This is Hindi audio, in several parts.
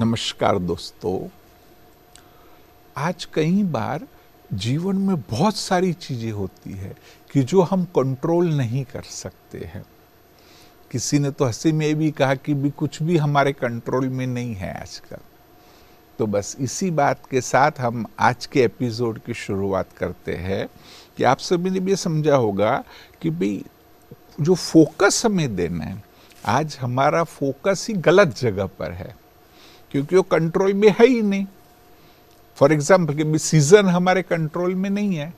नमस्कार दोस्तों। आज कई बार जीवन में बहुत सारी चीजें होती है कि जो हम कंट्रोल नहीं कर सकते हैं। किसी ने तो हंसी में भी कहा कि भी कुछ भी हमारे कंट्रोल में नहीं है आजकल। तो बस इसी बात के साथ हम आज के एपिसोड की शुरुआत करते हैं कि आप सभी ने भी समझा होगा कि भाई जो फोकस हमें देना है, आज हमारा फोकस ही गलत जगह पर है क्योंकि वो कंट्रोल में है ही नहीं। फॉर एग्जाम्पल कि सीजन हमारे कंट्रोल में नहीं है।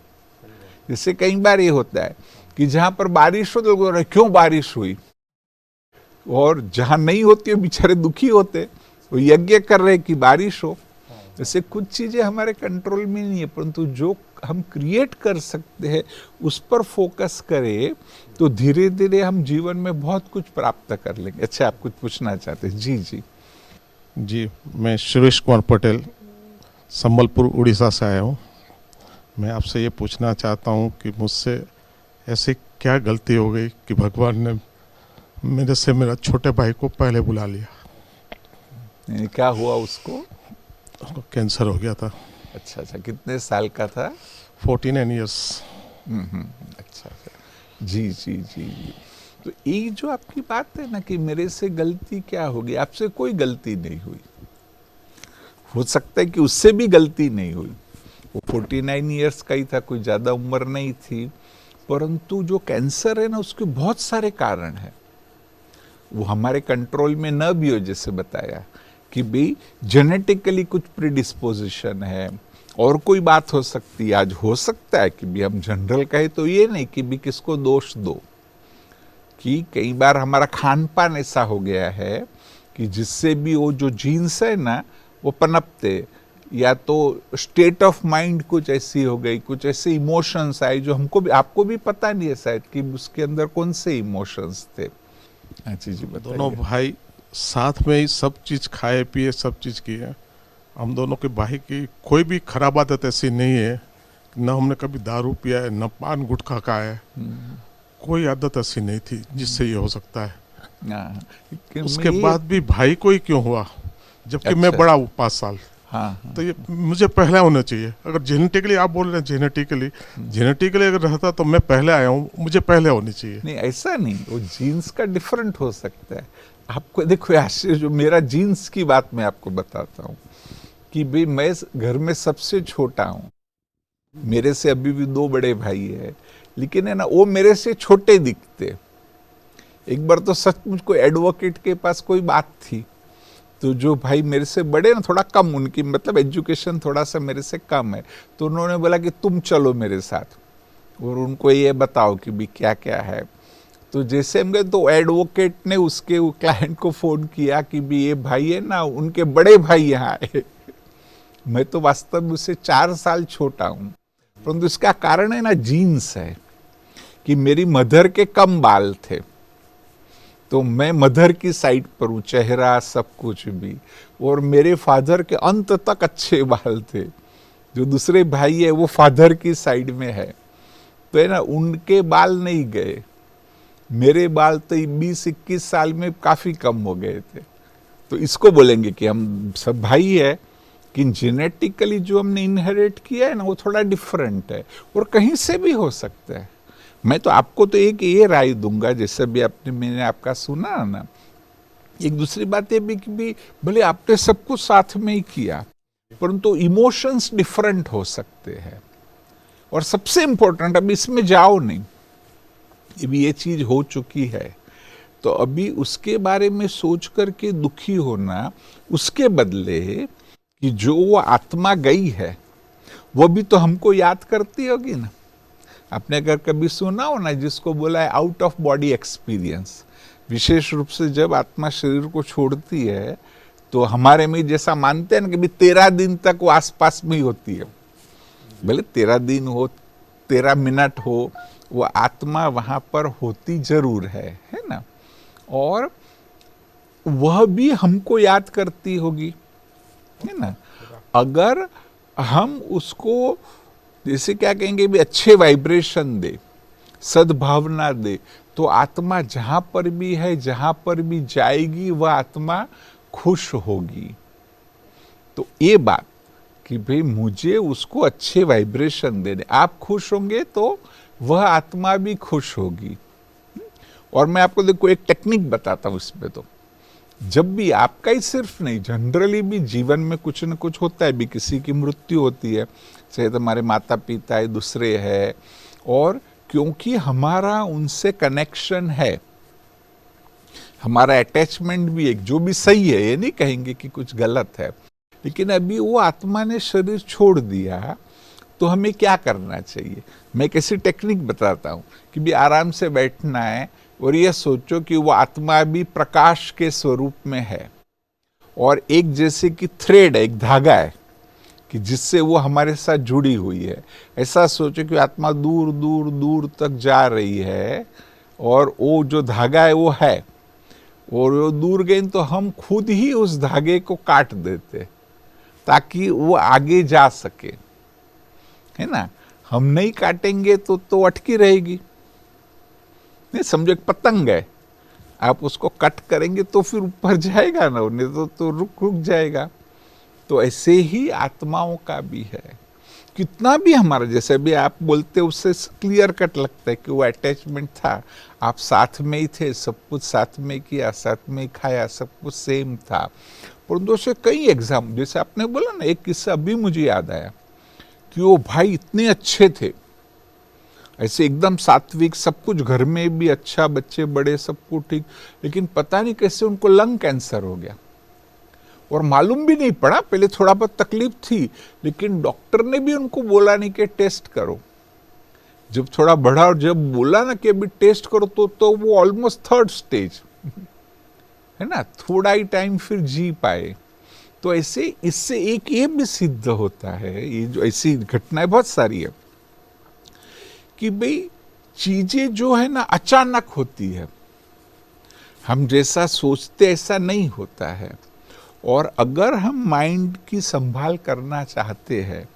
जैसे कई बार ये होता है कि जहां पर बारिश हो तो लोग क्यों बारिश हुई, और जहां नहीं होती है बेचारे दुखी होते, वो यज्ञ कर रहे कि बारिश हो। जैसे कुछ चीजें हमारे कंट्रोल में नहीं है, परंतु जो हम क्रिएट कर सकते हैं उस पर फोकस करें तो धीरे धीरे हम जीवन में बहुत कुछ प्राप्त कर लेंगे। अच्छा, आप कुछ पूछना चाहते हैं? जी जी जी, मैं सुरेश कुमार पटेल संबलपुर उड़ीसा से आया हूँ। मैं आपसे ये पूछना चाहता हूँ कि मुझसे ऐसी क्या गलती हो गई कि भगवान ने मेरे से मेरा छोटे भाई को पहले बुला लिया। क्या हुआ उसको? उसको कैंसर हो गया था। अच्छा, कितने साल का था? 49 ईयर्स। अच्छा, जी जी जी जी। तो ये जो आपकी बात है ना कि मेरे से गलती क्या होगी, आपसे कोई गलती नहीं हुई। हो सकता है कि उससे भी गलती नहीं हुई, वो 49 ईयर्स का ही था, कोई ज़्यादा उम्र नहीं थी। परंतु जो कैंसर है ना, उसके बहुत सारे कारण हैं। वो हमारे कंट्रोल में न भी हो, जैसे बताया कि भाई जेनेटिकली कुछ प्रीडिस्पोजिशन है, और कोई बात हो सकती है। आज हो सकता है कि भी हम जनरल कहे तो ये नहीं कि भी किसको दोष दो, कि कई बार हमारा खान पान ऐसा हो गया है कि जिससे भी वो जो जीन्स है ना वो पनपते, या तो स्टेट ऑफ माइंड कुछ ऐसी हो गई, कुछ ऐसे इमोशंस आए जो हमको भी, आपको भी पता नहीं है शायद कि उसके अंदर कौन से इमोशंस थे। अच्छा जी, बताइए। दोनों भाई साथ में ही सब चीज़ खाए पिए, सब चीज़ किए। हम दोनों के भाई की कोई भी खराब आदत ऐसी नहीं है, न हमने कभी दारू पिया है, न पान गुटखा खाया है। कोई आदत ऐसी नहीं थी जिससे ये हो सकता है। उसके बाद भी भाई को ही क्यों हुआ, जबकि मैं बड़ा हूँ 5 साल। हाँ। तो ये मुझे पहले होना चाहिए। अगर जेनेटिकली आप बोल रहे हैं, जेनेटिकली अगर रहता तो मैं पहले आया हूँ, मुझे पहले होनी चाहिए। नहीं, ऐसा नहीं, वो जीन्स का डिफरेंट हो सकता है। आपको देखो, आश्चर्य, जो मेरा जीन्स की बात मैं आपको बताता हूँ कि भाई मैं घर में सबसे छोटा हूँ। मेरे से अभी भी 2 बड़े भाई है, लेकिन है ना वो मेरे से छोटे दिखते। एक बार तो सच मुझको एडवोकेट के पास कोई बात थी, तो जो भाई मेरे से बड़े ना, थोड़ा कम उनकी मतलब एजुकेशन थोड़ा सा मेरे से कम है, तो उन्होंने बोला कि तुम चलो मेरे साथ और उनको ये बताओ कि भी क्या क्या है। तो जैसे हम गए तो एडवोकेट ने उसके क्लाइंट को फोन किया कि भी ये भाई है ना, उनके बड़े भाई यहाँ आए। मैं तो वास्तव में उससे 4 साल छोटा हूँ, परंतु इसका कारण है ना जीन्स है कि मेरी मदर के कम बाल थे, तो मैं मदर की साइड पर हूँ, चेहरा सब कुछ भी, और मेरे फादर के अंत तक अच्छे बाल थे। जो दूसरे भाई है वो फादर की साइड में है, तो है ना उनके बाल नहीं गए। मेरे बाल तो 20-21 साल में काफी कम हो गए थे। तो इसको बोलेंगे कि हम सब भाई है, कि जेनेटिकली जो हमने इनहेरिट किया है ना वो थोड़ा डिफरेंट है, और कहीं से भी हो सकता है। मैं तो आपको तो एक ये राय दूंगा, जैसे भी मैंने आपका सुना ना। एक दूसरी बात ये भी कि भी भले आपने सब कुछ साथ में ही किया, परंतु इमोशंस डिफरेंट हो सकते हैं। और सबसे इंपॉर्टेंट, अब इसमें जाओ नहीं, अभी ये चीज हो चुकी है, तो अभी उसके बारे में सोच करके दुखी होना, उसके बदले कि जो वो आत्मा गई है वो भी तो हमको याद करती होगी ना। आपने अगर कभी सुना हो ना, जिसको बोला है आउट ऑफ बॉडी एक्सपीरियंस, विशेष रूप से जब आत्मा शरीर को छोड़ती है तो हमारे में जैसा मानते हैं ना कि 13 दिन तक वो आसपास में ही होती है। भले 13 दिन हो, 13 मिनट हो, वो आत्मा वहां पर होती जरूर है ना। और वह भी हमको याद करती होगी, है ना। अगर हम उसको जैसे क्या कहेंगे भी अच्छे वाइब्रेशन दे, सद्भावना दे, तो आत्मा जहां पर भी है, जहां पर भी जाएगी, वह आत्मा खुश होगी। तो ये बात कि भाई मुझे उसको अच्छे वाइब्रेशन देने, आप खुश होंगे तो वह आत्मा भी खुश होगी। और मैं आपको देखो एक टेक्निक बताता हूँ इसमें, तो जब भी आपका ही सिर्फ नहीं, जनरली भी जीवन में कुछ न कुछ होता है, भी किसी की मृत्यु होती है, चाहे तो हमारे माता पिता है, दूसरे है, और क्योंकि हमारा उनसे कनेक्शन है, हमारा अटैचमेंट भी एक, जो भी सही है, ये नहीं कहेंगे कि कुछ गलत है, लेकिन अभी वो आत्मा ने शरीर छोड़ दिया, तो हमें क्या करना चाहिए। मैं एक ऐसी टेक्निक बताता हूँ कि भी आराम से बैठना है और ये सोचो कि वो आत्मा भी प्रकाश के स्वरूप में है, और एक जैसे कि थ्रेड है, एक धागा है कि जिससे वो हमारे साथ जुड़ी हुई है। ऐसा सोचो कि आत्मा दूर दूर दूर तक जा रही है, और वो जो धागा है वो है, और वो दूर गई तो हम खुद ही उस धागे को काट देते ताकि वो आगे जा सके, है ना। हम नहीं काटेंगे तो अटकी रहेगी। नहीं, समझो एक पतंग है, आप उसको कट करेंगे तो फिर ऊपर जाएगा ना, नहीं तो रुक जाएगा। तो ऐसे ही आत्माओं का भी है, कितना भी हमारा, जैसे भी आप बोलते उससे क्लियर कट लगता है कि वो अटैचमेंट था, आप साथ में ही थे, सब कुछ साथ में किया, साथ में खाया, सब कुछ सेम था। परंतु से कई एग्जाम, जैसे आपने बोला ना, एक किस्सा अभी मुझे याद आया कि वो भाई इतने अच्छे थे, ऐसे एकदम सात्विक, सब कुछ घर में भी अच्छा, बच्चे बड़े सब कुछ ठीक, लेकिन पता नहीं कैसे उनको लंग कैंसर हो गया, और मालूम भी नहीं पड़ा। पहले थोड़ा बहुत तकलीफ थी, लेकिन डॉक्टर ने भी उनको बोला नहीं कि टेस्ट करो। जब थोड़ा बढ़ा और जब बोला ना कि अभी टेस्ट करो, तो वो ऑलमोस्ट 3rd स्टेज है ना, थोड़ा ही टाइम फिर जी पाए। तो ऐसे इससे एक ये भी सिद्ध होता है, ये जो ऐसी घटनाएं बहुत सारी है कि भाई चीजें जो है ना अचानक होती है, हम जैसा सोचते ऐसा नहीं होता है। और अगर हम माइंड की संभाल करना चाहते हैं,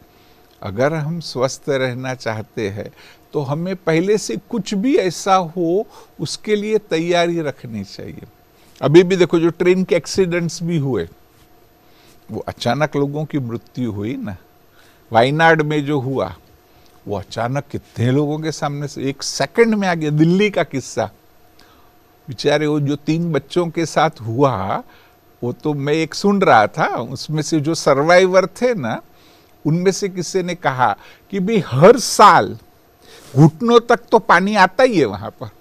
अगर हम स्वस्थ रहना चाहते हैं, तो हमें पहले से कुछ भी ऐसा हो उसके लिए तैयारी रखनी चाहिए। अभी भी देखो जो ट्रेन के एक्सीडेंट्स भी हुए, वो अचानक लोगों की मृत्यु हुई ना। वायनाड में जो हुआ वो अचानक कितने लोगों के सामने से 1 सेकंड में आ गया। दिल्ली का किस्सा, बेचारे वो जो 3 बच्चों के साथ हुआ, वो तो मैं एक सुन रहा था, उसमें से जो सर्वाइवर थे ना, उनमें से किसी ने कहा कि भाई हर साल घुटनों तक तो पानी आता ही है वहां पर।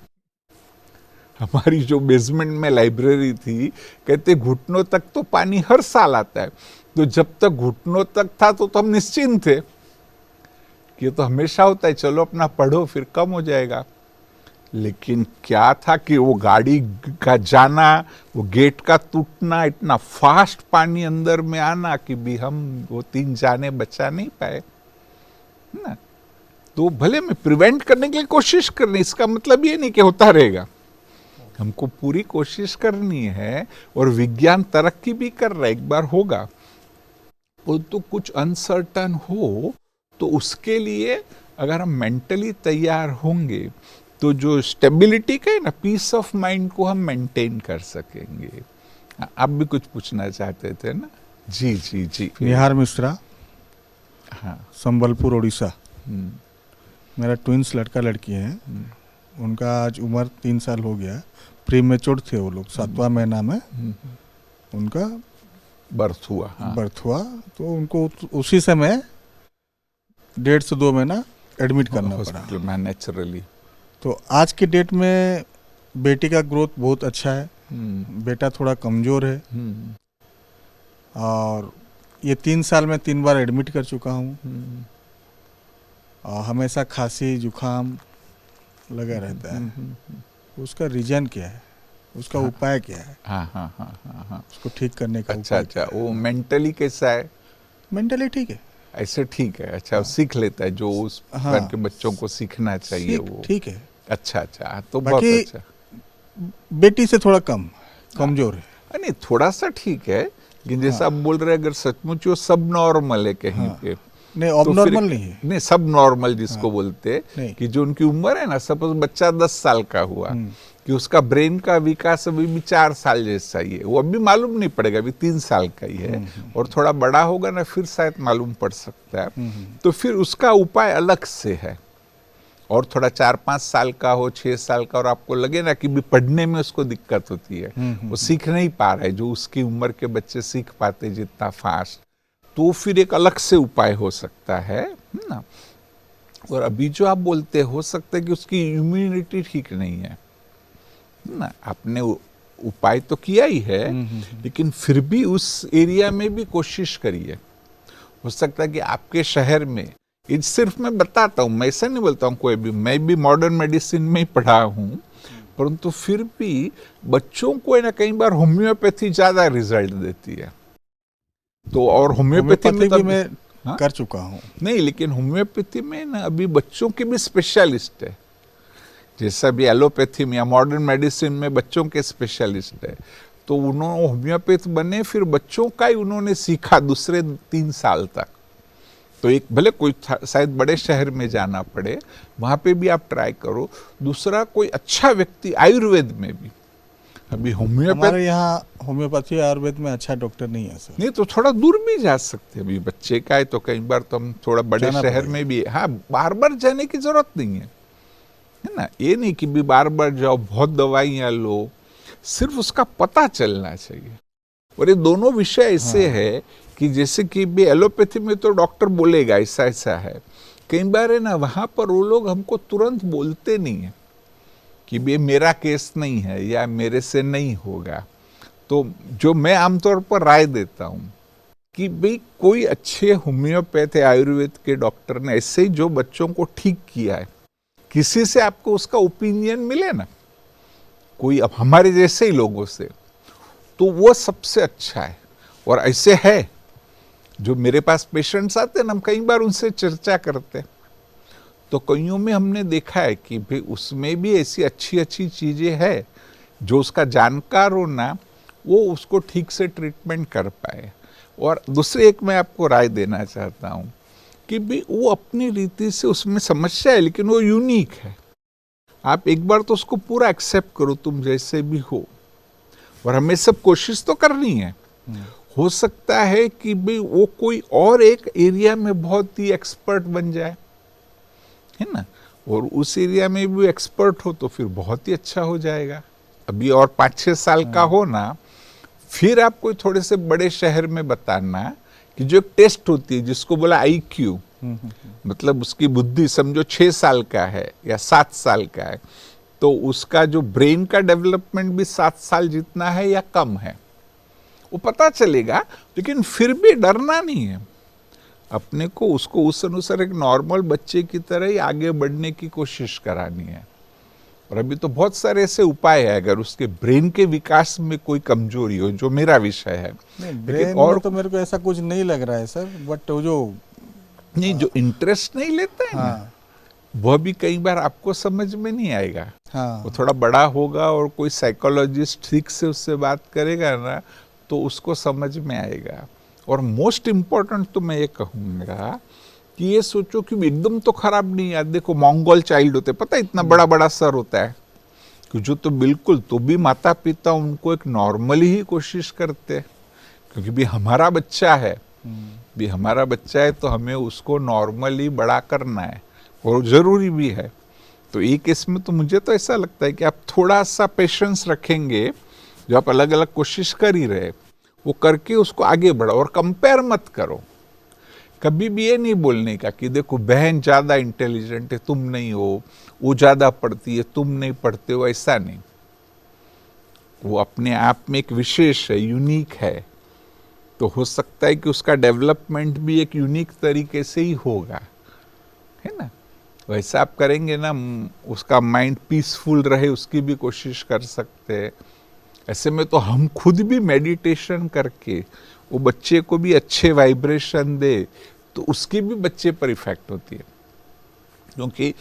हमारी जो बेसमेंट में लाइब्रेरी थी, कहते घुटनों तक तो पानी हर साल आता है। तो जब तक घुटनों तक था तो हम निश्चिंत थे कि ये तो हमेशा होता है, चलो अपना पढ़ो फिर कम हो जाएगा। लेकिन क्या था कि वो गाड़ी का जाना, वो गेट का टूटना, इतना फास्ट पानी अंदर में आना कि भी हम वो 3 जाने बचा नहीं पाए ना। तो भले में प्रिवेंट करने के लिए कोशिश करनी, इसका मतलब ये नहीं कि होता रहेगा, हमको पूरी कोशिश करनी है। और विज्ञान तरक्की भी कर रहा है, एक बार होगा। तो कुछ अनसर्टन हो तो उसके लिए अगर हम मेंटली तैयार होंगे तो जो स्टेबिलिटी का है ना, पीस ऑफ माइंड को हम मेंटेन कर सकेंगे। आप भी कुछ पूछना चाहते थे ना? जी जी जी। निहार मिश्रा, हाँ, संबलपुर उड़ीसा। मेरा ट्विंस लड़का लड़की है, उनका आज उम्र 3 साल हो गया। प्रीमेच्योर थे वो लोग, 7वां महीना में उनका बर्थ हुआ। हाँ। बर्थ हुआ, तो उनको उसी समय 1.5 से 2 महीना एडमिट करना पड़ा हॉस्पिटल में नेचुरली। तो आज की डेट में बेटी का ग्रोथ बहुत अच्छा है, बेटा थोड़ा कमज़ोर है, और ये 3 साल में 3 बार एडमिट कर चुका हूँ। और हमेशा खांसी जुखाम लगा रहता है। उसका रीजन क्या है, उसका उपाय क्या है? हाँ हाँ हाँ हाँ हाँ। उसको ठीक करने का अच्छा उपाय अच्छा, वो मेंटली कैसा है? मेंटली ठीक है, ऐसे ठीक है। अच्छा, वो सीख लेता है जो उस हाँ, के बच्चों को सीखना चाहिए वो। ठीक है। अच्छा अच्छा, तो बहुत बाकी अच्छा। बेटी से थोड़ा कमजोर है। नहीं, थोड़ा सा ठीक है, लेकिन जैसा आप बोल रहे हैं, अगर सचमुच वो सब नॉर्मल है कहीं पे, नहीं तो अब नॉर्मल नहीं है। नहीं, सब नॉर्मल जिसको बोलते नहीं। कि जो उनकी उम्र है ना, सपोज बच्चा 10 साल का हुआ, कि उसका ब्रेन का विकास अभी भी 4 साल जैसा ही है, वो अभी मालूम नहीं पड़ेगा, अभी 3 साल का ही है, और थोड़ा बड़ा होगा ना फिर शायद मालूम पड़ सकता है। तो फिर उसका उपाय अलग से है। और थोड़ा 4-5 साल का हो, 6 साल का, और आपको लगे ना कि भी पढ़ने में उसको दिक्कत होती है, वो सीख नहीं पा रहा है जो उसकी उम्र के बच्चे सीख पाते जितना फास्ट, तो फिर एक अलग से उपाय हो सकता है ना। और अभी जो आप बोलते हो सकता है कि उसकी इम्यूनिटी ठीक नहीं है ना, आपने उपाय तो किया ही है, लेकिन फिर भी उस एरिया में भी कोशिश करिए। हो सकता है कि आपके शहर में, ये सिर्फ मैं बताता हूँ, मैं ऐसा नहीं बोलता हूँ कोई भी, मैं भी मॉडर्न मेडिसिन में ही पढ़ा हूँ, परंतु फिर भी बच्चों को ना कई बार होम्योपैथी ज्यादा रिजल्ट देती है। तो और होम्योपैथी में भी मैं कर चुका हूँ। नहीं, लेकिन होम्योपैथी में ना अभी बच्चों के भी स्पेशलिस्ट है, जैसा भी एलोपैथी में या मॉडर्न मेडिसिन में बच्चों के स्पेशलिस्ट है। तो उन्होंने होम्योपैथ बने, फिर बच्चों का ही उन्होंने सीखा दूसरे 3 साल तक। तो एक भले कोई शायद बड़े शहर में जाना पड़े, वहां पे भी आप ट्राई करो। दूसरा कोई अच्छा व्यक्ति आयुर्वेद में भी, अभी हमारे यहाँ होम्योपैथी आयुर्वेद में अच्छा डॉक्टर नहीं है सर। नहीं तो थोड़ा दूर भी जा सकते हैं, अभी बच्चे का है तो कई बार तो हम थोड़ा बड़े शहर में भी, हाँ, बार बार जाने की जरूरत नहीं है ना। ये नहीं कि भी बार बार जाओ, बहुत दवाइयां लो, सिर्फ उसका पता चलना चाहिए। और ये दोनों विषय ऐसे है कि जैसे कि भी एलोपैथी में तो डॉक्टर बोलेगा ऐसा ऐसा है, कई बार है ना वहां पर वो लोग हमको तुरंत बोलते नहीं है कि भी मेरा केस नहीं है या मेरे से नहीं होगा। तो जो मैं आमतौर पर राय देता हूं कि भाई कोई अच्छे होम्योपैथ आयुर्वेद के डॉक्टर ने ऐसे ही जो बच्चों को ठीक किया है, किसी से आपको उसका ओपिनियन मिले ना, कोई अब हमारे जैसे ही लोगों से, तो वो सबसे अच्छा है। और ऐसे है जो मेरे पास पेशेंट्स आते हैं ना, हम कई बार उनसे चर्चा करते हैं, तो कईयों में हमने देखा है कि भाई उसमें भी ऐसी अच्छी अच्छी चीजें हैं, जो उसका जानकार हो ना वो उसको ठीक से ट्रीटमेंट कर पाए। और दूसरी एक मैं आपको राय देना चाहता हूँ कि भाई वो अपनी रीति से, उसमें समस्या है लेकिन वो यूनिक है। आप एक बार तो उसको पूरा एक्सेप्ट करो, तुम जैसे भी हो, और हमें सब कोशिश तो करनी है। हो सकता है कि भाई वो कोई और एक एरिया में बहुत ही एक्सपर्ट बन जाए, है ना, और उस एरिया में भी एक्सपर्ट हो तो फिर बहुत ही अच्छा हो जाएगा। अभी और 5-6 साल का हो ना, फिर आप कोई थोड़े से बड़े शहर में बताना कि जो एक टेस्ट होती है जिसको बोला IQ, मतलब उसकी बुद्धि समझो 6 साल का है या 7 साल का है, तो उसका जो ब्रेन का डेवलपमेंट भी 7 साल जितना है या कम है, वो पता चलेगा। लेकिन फिर भी डरना नहीं है, अपने को उसको उस अनुसार एक नॉर्मल बच्चे की तरह ही आगे बढ़ने की कोशिश करानी है। और अभी तो बहुत सारे ऐसे उपाय है, अगर उसके ब्रेन के विकास में कोई कमजोरी हो, जो मेरा विषय है। ब्रेन और में तो मेरे को ऐसा कुछ नहीं लग रहा है सर, बट वो जो नहीं, जो इंटरेस्ट नहीं लेता है ना, वह भी कई बार आपको समझ में नहीं आएगा। वो थोड़ा बड़ा होगा और कोई साइकोलॉजिस्ट ठीक से उससे बात करेगा ना, तो उसको समझ में आएगा। और मोस्ट इम्पोर्टेंट तो मैं ये कहूँगा कि ये सोचो कि एकदम तो खराब नहीं है। देखो मंगोल चाइल्ड होते, पता है इतना बड़ा बड़ा सर होता है, कि जो तो बिल्कुल, तो भी माता पिता उनको एक नॉर्मली ही कोशिश करते हैं, क्योंकि भी हमारा बच्चा है, भी हमारा बच्चा है तो हमें उसको नॉर्मली बड़ा करना है, और जरूरी भी है। तो एक केस में तो मुझे तो ऐसा लगता है कि आप थोड़ा सा पेशेंस रखेंगे, जो आप अलग अलग कोशिश कर ही रहे, वो करके उसको आगे बढ़ाओ। और कंपेयर मत करो, कभी भी ये नहीं बोलने का कि देखो बहन ज्यादा इंटेलिजेंट है, तुम नहीं हो, वो ज्यादा पढ़ती है, तुम नहीं पढ़ते हो, ऐसा नहीं। वो अपने आप में एक विशेष है, यूनिक है, तो हो सकता है कि उसका डेवलपमेंट भी एक यूनिक तरीके से ही होगा, है ना। वैसा आप करेंगे ना, उसका माइंड पीसफुल रहे, उसकी भी कोशिश कर सकते हैं। ऐसे में तो हम खुद भी मेडिटेशन करके वो बच्चे को भी अच्छे वाइब्रेशन दे, तो उसकी भी बच्चे पर इफेक्ट होती है। क्योंकि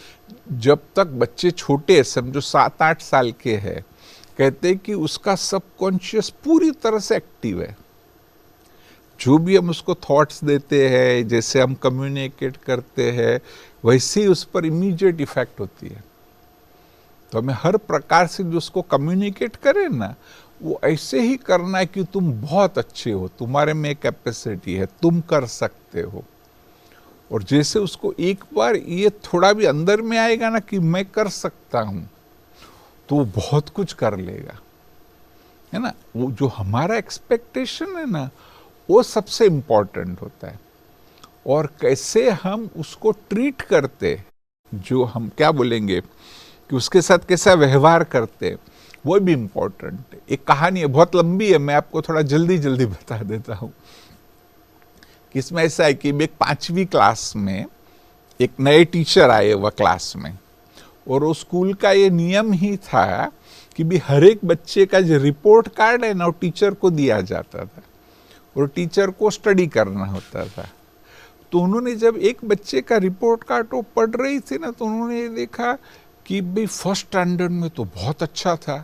जब तक बच्चे छोटे, समझो 7-8 साल के हैं, कहते हैं कि उसका सबकॉन्शियस पूरी तरह से एक्टिव है। जो भी हम उसको थॉट्स देते हैं, जैसे हम कम्युनिकेट करते हैं, वैसे ही उस पर इमीडिएट इफेक्ट होती है। तो हमें हर प्रकार से जो उसको कम्युनिकेट करें ना, वो ऐसे ही करना है कि तुम बहुत अच्छे हो, तुम्हारे में कैपेसिटी है, तुम कर सकते हो। और जैसे उसको एक बार ये थोड़ा भी अंदर में आएगा ना कि मैं कर सकता हूं, तो वो बहुत कुछ कर लेगा, है ना। वो जो हमारा एक्सपेक्टेशन है ना, वो सबसे इंपॉर्टेंट होता है। और कैसे हम उसको ट्रीट करते, जो हम क्या बोलेंगे कि उसके साथ कैसा व्यवहार करते, वो भी इंपॉर्टेंट है। एक कहानी है, बहुत लंबी है, मैं आपको थोड़ा जल्दी जल्दी बता देता हूं। कि इसमें ऐसा है कि एक 5वीं क्लास में एक नए टीचर आए वह क्लास में, और वो स्कूल का ये नियम ही था कि भी हर एक बच्चे का जो रिपोर्ट कार्ड है ना, वो टीचर को दिया जाता था और टीचर को स्टडी करना होता था। तो उन्होंने जब एक बच्चे का रिपोर्ट कार्ड वो पढ़ रही थी ना, तो उन्होंने देखा कि भाई फर्स्ट स्टैंडर्ड में तो बहुत अच्छा था,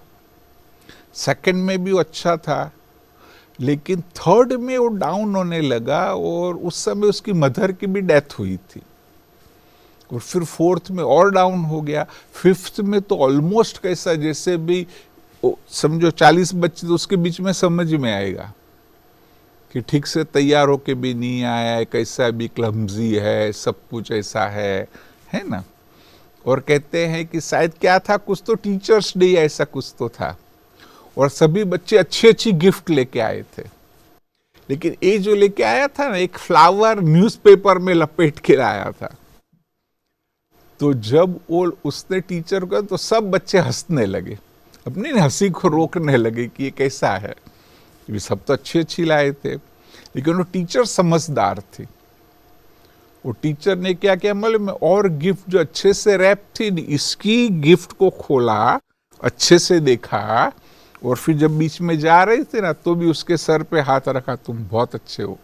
सेकंड में भी वो अच्छा था, लेकिन थर्ड में वो डाउन होने लगा, और उस समय उसकी मदर की भी डेथ हुई थी। और फिर फोर्थ में और डाउन हो गया, फिफ्थ में तो ऑलमोस्ट कैसा जैसे भी समझो 40 बच्चे, तो उसके बीच में समझ में आएगा कि ठीक से तैयार होके भी नहीं आया है, कैसा भी क्लमजी है, सब कुछ ऐसा है ना। और कहते हैं कि शायद क्या था, कुछ तो टीचर्स डे ऐसा कुछ तो था, और सभी बच्चे अच्छी अच्छी गिफ्ट लेके आए थे। लेकिन ये जो लेके आया था ना, एक फ्लावर न्यूज़पेपर में लपेट के लाया था। तो जब वो उसने टीचर को, तो सब बच्चे हंसने लगे, अपनी हंसी को रोकने लगे कि ये कैसा है, ये सब तो अच्छी अच्छी लाए थे। लेकिन वो टीचर समझदार थी। वो टीचर ने क्या किया मालूम है, और गिफ्ट जो अच्छे से रैप थी, इसकी गिफ्ट को खोला, अच्छे से देखा, और फिर जब बीच में जा रहे थे ना, तो भी उसके सर पे हाथ रखा, तुम बहुत अच्छे हो।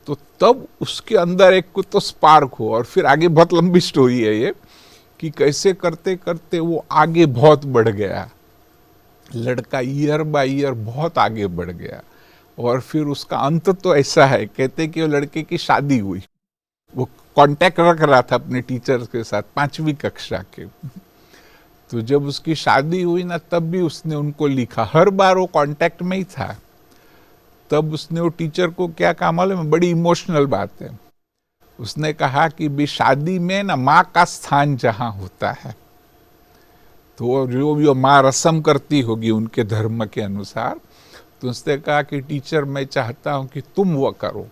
तो तब उसके अंदर एक तो स्पार्क हो, और फिर आगे बहुत लंबी स्टोरी है ये, कि कैसे करते करते वो आगे बहुत बढ़ गया, लड़का ईयर बाय ईयर बहुत आगे बढ़ गया। और फिर उसका अंत तो ऐसा है, कहते कि वो लड़के की शादी हुई। वो कांटेक्ट रख रहा था अपने टीचर के साथ 5वीं कक्षा के। तो जब उसकी शादी हुई ना, तब भी उसने उनको लिखा, हर बार वो कांटेक्ट में ही था। तब उसने वो टीचर को क्या कहा मालूम है, बड़ी इमोशनल बात है। उसने कहा कि भी शादी में ना माँ का स्थान जहां होता है, तो जो भी माँ रस्म करती होगी उनके धर्म के अनुसार, तो उसने कहा कि टीचर मैं चाहता हूं कि तुम वो करो।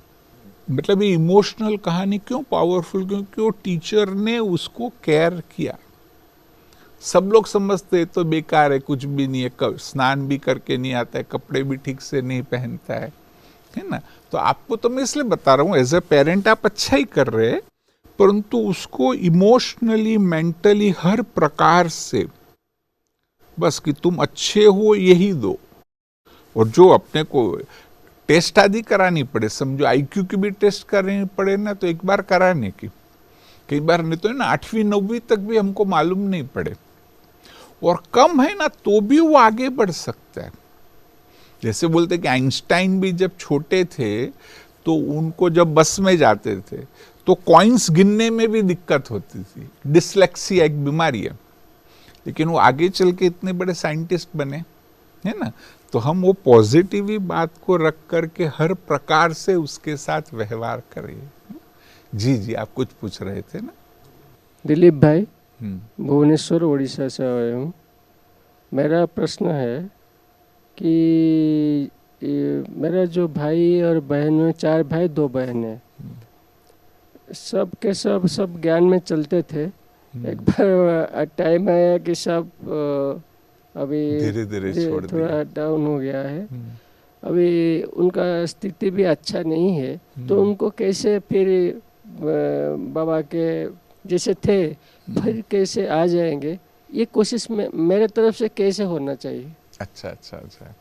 मतलब ये इमोशनल कहानी क्यों पावरफुल, क्योंकि वो टीचर ने उसको केयर किया। सब लोग समझते तो बेकार है, कुछ भी नहीं है, स्नान भी करके नहीं आता है, कपड़े भी ठीक से नहीं पहनता है ना। तो आपको तो मैं इसलिए बता रहा हूँ, एज ए पेरेंट आप अच्छा ही कर रहे हैं, परंतु उसको इमोशनली, मेंटली, हर प्रकार से बस कि तुम अच्छे हो यही दो। और जो अपने को टेस्ट आदि करानी पड़े, समझो आईक्यू की भी टेस्ट करनी पड़े ना, तो एक बार कराने की, कई बार नहीं तो ना 8वीं 9वीं तक भी हमको मालूम नहीं पड़े, और कम है ना तो भी वो आगे बढ़ सकता है। जैसे बोलते कि आइंस्टाइन भी जब छोटे थे, तो उनको जब बस में जाते थे तो कॉइन्स गिनने में भी दिक्कत होती थी, डिसलेक्सिया एक बीमारी है, लेकिन वो आगे चल के इतने बड़े साइंटिस्ट बने, है ना। तो हम वो पॉजिटिव बात को रख करके हर प्रकार से उसके साथ व्यवहार करें। जी जी, आप कुछ पूछ रहे थे ना। दिलीप भाई, भुवनेश्वर उड़ीसा से आया हूँ। मेरा प्रश्न है कि मेरा जो भाई और बहन है, 4 भाई 2 बहन है, सब के सब ज्ञान में चलते थे। एक बार टाइम आया कि सब अभी धीरे धीरे छोड़ दिया, थोड़ा डाउन हो गया है। अभी उनका स्थिति भी अच्छा नहीं है, तो उनको कैसे फिर बाबा के जैसे थे फिर कैसे आ जाएंगे, ये कोशिश में मेरे तरफ से कैसे होना चाहिए। अच्छा अच्छा अच्छा,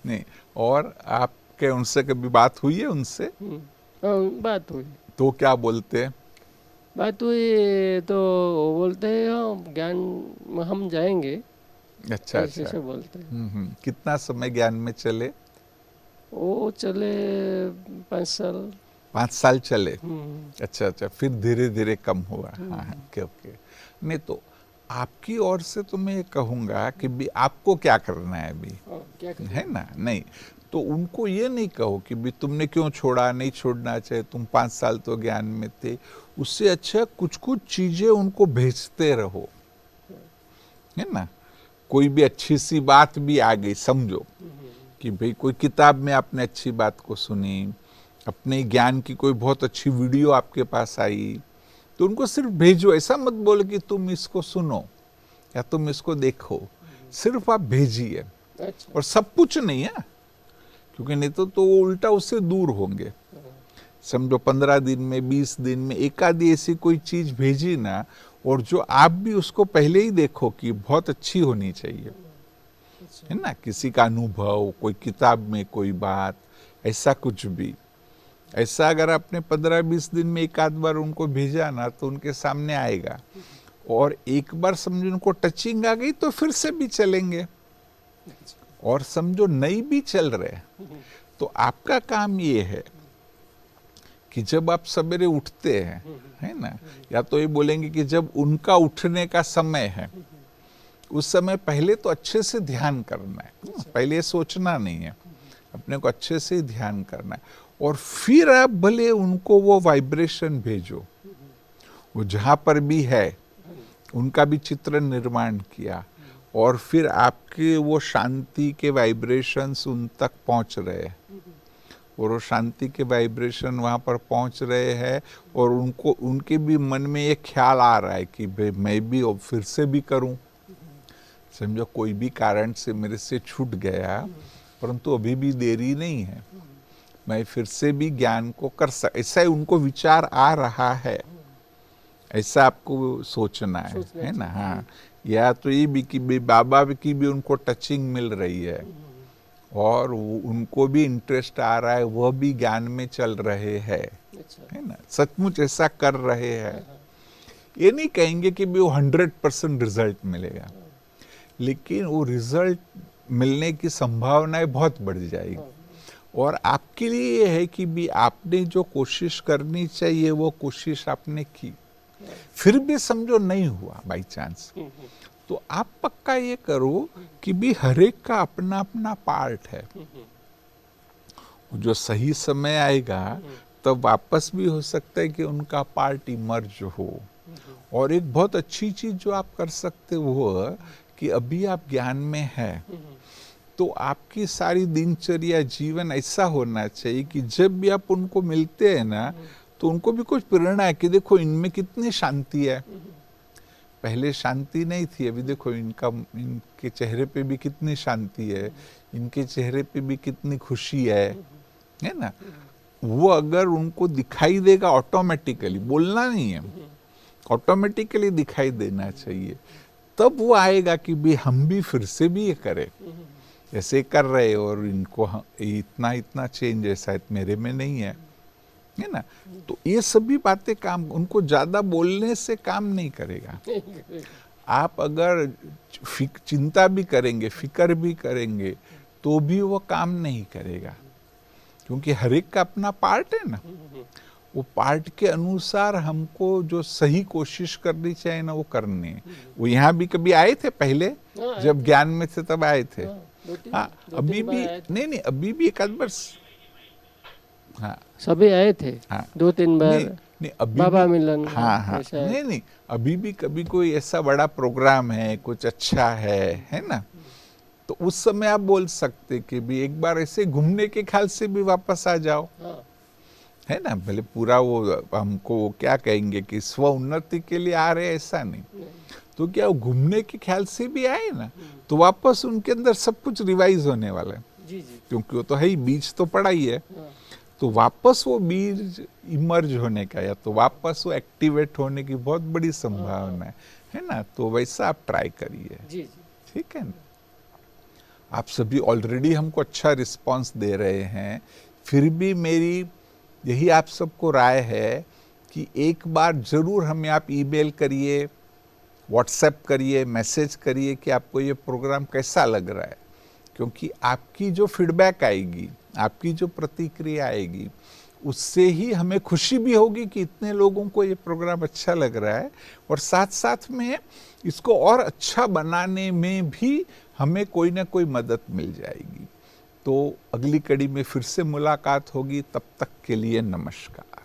नहीं, और आपके उनसे कभी बात हुई है उनसे? बात हुई। तो क्या बोलते हैं? बात हुई तो वो बोलते हैं हाँ ज्ञान हम जाएंगे, अच्छा ऐसे अच्छा, से बोलते हैं। कितना समय ज्ञान में चले? वो चले 5 साल। 5 साल चले। अच्छा अच्छा, फिर धीरे धीरे कम हुआ। हाँ, ओके ओके। नहीं तो आपकी ओर से तो मैं ये कहूँगा कि भी आपको क्या करना है अभी, क्या करें? है ना? नहीं, तो उनको ये नहीं कहो कि भी तुमने क्यों छोड़ा, नहीं छोड़ना चाहिए, तुम 5 साल तो ज्ञान में थे। उससे अच्छा कुछ कुछ चीज़ें उनको भेजते रहो, है ना? कोई भी अच्छी सी बात भी आ गई, समझो कि भाई कोई किताब में आपने अच्छी बात को सुनी, अपने ज्ञान की कोई बहुत अच्छी वीडियो आपके पास आई, तो उनको सिर्फ भेजो। ऐसा मत बोलो कि तुम इसको सुनो या तुम इसको देखो, सिर्फ आप भेजिए। अच्छा, और सब कुछ नहीं है, क्योंकि नहीं तो वो उल्टा उससे दूर होंगे। समझो 15 दिन में, 20 दिन में एक आधी ऐसी कोई चीज भेजी ना, और जो आप भी उसको पहले ही देखो कि बहुत अच्छी होनी चाहिए, है ना? किसी का अनुभव, कोई किताब में कोई बात, ऐसा कुछ भी। ऐसा अगर आपने 15-20 दिन में एक आध बार उनको भेजा ना, तो उनके सामने आएगा। और एक बार समझो उनको टचिंग आ गई तो फिर से भी चलेंगे। और समझो नहीं भी चल रहे, तो आपका काम ये है कि जब आप सवेरे उठते हैं, है ना, या तो ये बोलेंगे कि जब उनका उठने का समय है, उस समय पहले तो अच्छे से ध्यान करना है। पहले सोचना नहीं है, अपने को अच्छे से ध्यान करना है। और फिर आप भले उनको वो वाइब्रेशन भेजो, वो जहां पर भी है उनका भी चित्र निर्माण किया, और फिर आपके वो शांति के वाइब्रेशंस उन तक पहुंच रहे हैं, और वो शांति के वाइब्रेशन वहाँ पर पहुँच रहे हैं, और उनको उनके भी मन में ये ख्याल आ रहा है कि भाई मैं भी अब फिर से भी करूँ। समझो कोई भी कारण से मेरे से छूट गया, परंतु अभी भी देरी नहीं है, मैं फिर से भी ज्ञान को कर ऐसा ही उनको विचार आ रहा है, ऐसा आपको सोचना है ना? हाँ, या तो ये भी कि बाबा की भी उनको टचिंग मिल रही है, और उनको भी इंटरेस्ट आ रहा है, वह भी ज्ञान में चल रहे हैं, है ना? सचमुच ऐसा कर रहे हैं। ये नहीं कहेंगे कि भी वो 100% रिजल्ट मिलेगा, लेकिन वो रिजल्ट मिलने की संभावनाएं बहुत बढ़ जाएगी। और आपके लिए ये है कि भी आपने जो कोशिश करनी चाहिए वो कोशिश आपने की, फिर भी समझो नहीं हुआ बाई चांस, तो आप पक्का ये करो कि भी हर एक का अपना अपना पार्ट है। जो सही समय आएगा तब वापस भी हो सकता है कि उनका पार्ट इमर्ज हो। और एक बहुत अच्छी चीज जो आप कर सकते हो कि अभी आप ज्ञान में है, तो आपकी सारी दिनचर्या जीवन ऐसा होना चाहिए कि जब भी आप उनको मिलते हैं ना, तो उनको भी कुछ प्रेरणा है कि देखो इनमें कितनी शांति है, पहले शांति नहीं थी, अभी देखो इनके चेहरे पे भी कितनी शांति है, इनके चेहरे पे भी कितनी खुशी है ना? वो अगर उनको दिखाई देगा ऑटोमेटिकली, बोलना नहीं है, ऑटोमेटिकली दिखाई देना चाहिए, तब वो आएगा कि भी हम भी फिर से भी ये करें, ऐसे कर रहे, और इनको इतना इतना चेंज ऐसा मेरे में नहीं है ना? तो ये सभी बातें काम, उनको ज्यादा बोलने से काम नहीं करेगा। आप अगर चिंता भी करेंगे, फिक्र भी करेंगे, तो भी वो काम नहीं करेगा, क्योंकि हर एक का अपना पार्ट है ना। वो पार्ट के अनुसार हमको जो सही कोशिश करनी चाहिए ना, वो करनी है। वो यहाँ भी कभी आए थे पहले, जब ज्ञान में थे तब आए थे। हाँ, अभी भी नहीं, अभी भी एक आध बार, हाँ सभी आए थे, हाँ, 2-3 बार नहीं अभी बाबा भी, मिलन, हाँ, नहीं, अभी भी कभी कोई ऐसा बड़ा प्रोग्राम है, कुछ अच्छा है ना, तो उस समय आप बोल सकते कि भी एक बार ऐसे घूमने के ख्याल से भी वापस आ जाओ, है ना? भले पूरा वो हमको क्या कहेंगे कि स्व उन्नति के लिए आ रहे, ऐसा नहीं, तो क्या वो घूमने के ख्याल से भी आए ना, तो वापस उनके अंदर सब कुछ रिवाइज होने वाला है, क्योंकि वो तो है ही, बीज तो पड़ा ही है, तो वापस वो बीज इमर्ज होने का, या तो वापस वो एक्टिवेट होने की बहुत बड़ी संभावना है ना? तो वैसा आप ट्राई करिए, ठीक है ना? आप सभी ऑलरेडी हमको अच्छा रिस्पांस दे रहे हैं, फिर भी मेरी यही आप सबको राय है कि एक बार जरूर हमें आप ईमेल करिए, व्हाट्सएप करिए, मैसेज करिए कि आपको ये प्रोग्राम कैसा लग रहा है, क्योंकि आपकी जो फीडबैक आएगी, आपकी जो प्रतिक्रिया आएगी, उससे ही हमें खुशी भी होगी कि इतने लोगों को ये प्रोग्राम अच्छा लग रहा है, और साथ साथ में इसको और अच्छा बनाने में भी हमें कोई ना कोई मदद मिल जाएगी। तो अगली कड़ी में फिर से मुलाकात होगी, तब तक के लिए नमस्कार।